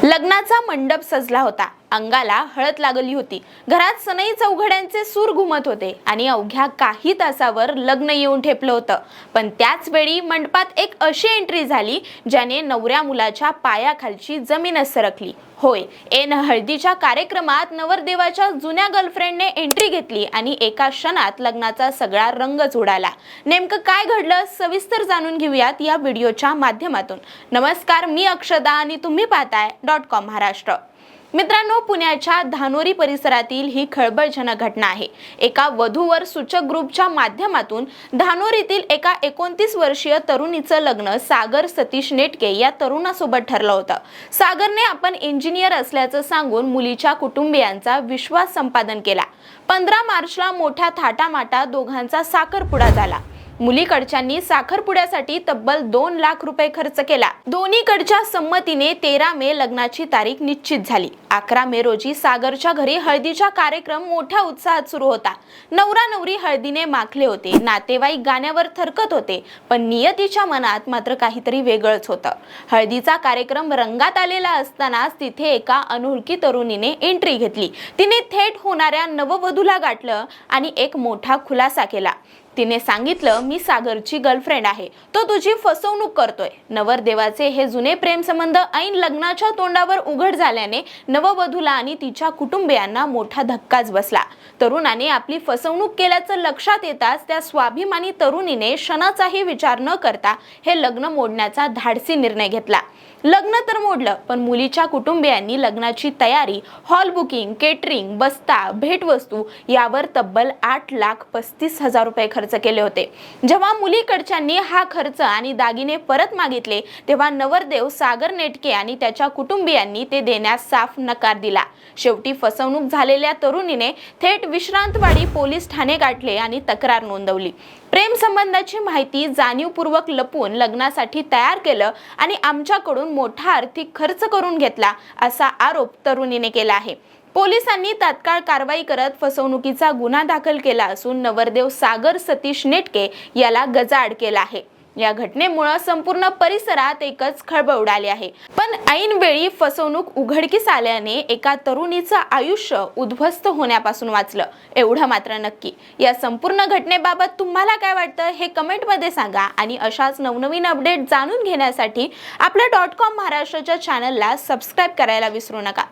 लग्नाचा मंडप सजला होता, अंगाला हळद लागली होती, घरात सनई चौघड्यांचे सूर घुमत होते आणि अवघ्या काही तासावर लग्न येऊन ठेपलं होतं। पण त्याच वेळी मंडपात एक अशी एंट्री झाली ज्याने नवऱ्या मुलाच्या पायाखालची जमीनच सरकली। होय, एन हळदीच्या कार्यक्रमात नवरदेवाच्या जुन्या गर्लफ्रेंडने एंट्री घेतली आणि एका क्षणात लग्नाचा सगळा रंगच उडाला। नेमकं काय घडलं सविस्तर जाणून घेऊयात या व्हिडिओच्या माध्यमातून। नमस्कार, मी अक्षदा आणि तुम्ही पाहताय .com महाराष्ट्र। मित्रांनो, पुण्याच्या धानोरी परिसरातील ही खळबळजनक घटना आहे। एका वधूवर सूचक ग्रुपच्या माध्यमातून धानोरीतील एका 29 वर्षीय तरुणीचं लग्न सागर सतीश नेटके या तरुणासोबत ठरलं होतं। सागरने आपण इंजिनियर असल्याचं सांगून मुलीच्या कुटुंबियांचा विश्वास संपादन केला। 15 मार्चला मोठ्या थाटामाटात दोघांचा साखरपुडा झाला। मुलीकडच्यांनी साखरपुड्यासाठी तब्बल 2 लाख रुपये खर्च केला। दोन्हीकडच्या संमतीने 13 मे लग्नाची तारीख निश्चित झाली। 11 मे रोजी सागरच्या घरी हळदीचा कार्यक्रम मोठ्या उत्साहात सुरू होता। नवरा नवरी हळदीने माखले होते, नातेवाईक गाण्यावर थरकत होते, पण नियतीच्या मनात मात्र काहीतरी वेगळंच होतं। हळदीचा कार्यक्रम रंगात आलेला असतानाच तिथे एका अनोळखी तरुणीने एंट्री घेतली। तिने थेट होणाऱ्या नववधूला गाठलं आणि एक मोठा खुलासा केला। तिने सांगितलं, मी सागरची गर्लफ्रेंड आहे, तो तुझी फसवणूक करतोय। नवरदेवाचे हे जुने प्रेमसंबंध ऐन लग्नाच्या तोंडावर उघड झाल्याने नववधूला आणि तिच्या कुटुंबियांना मोठा धक्काच बसला। तरुणाने आपली फसवणूक केल्याचं लक्षात येताच त्या स्वाभिमानी तरुणीने क्षणाचाही विचार न करता हे लग्न मोडण्याचा धाडसी निर्णय घेतला। लग्न तर मोडलं, पण मुलीच्या कुटुंबियांनी लग्नाची तयारी, हॉल बुकिंग, केटरिंग, बस्ता, भेटवस्तू यावर तब्बल 8,35,000 रुपये खर्च केले होते। जेव्हा मुलीकडच्यांनी हा खर्च आणि दागिने परत मागितले तेव्हा नवरदेव सागर नेटके आणि त्याच्या कुटुंबियांनी ते देण्यास साफ नकार दिला। शेवटी फसवणूक झालेल्या तरुणीने थेट विश्रांतवाडी पोलीस ठाणे गाठले आणि तक्रार नोंदवली। प्रेम संबंधाची माहिती जाणीवपूर्वक लपवून लग्नासाठी तयार केलं आणि आमच्याकडून मोठा आर्थिक खर्च करून घेतला असा आरोप तरुणीने केला आहे। पोलिसांनी तात्काळ कारवाई करत फसवणुकीचा गुन्हा दाखल केला असून नवरदेव सागर सतीश नेटके याला गजाआड केला आहे। या घटनेमुळे संपूर्ण परिसरात एकच खळबळ उडाली आहे। पण ऐन वेळी फसवणूक उघडकीस आल्याने एका तरुणीचं आयुष्य उद्ध्वस्त होण्यापासून वाचलं, एवढं मात्र नक्की। या संपूर्ण घटनेबाबत तुम्हाला काय वाटतं हे कमेंटमध्ये सांगा आणि अशाच नवनवीन अपडेट जाणून घेण्यासाठी आपल्या .com महाराष्ट्राच्या चॅनलला सबस्क्राईब करायला विसरू नका।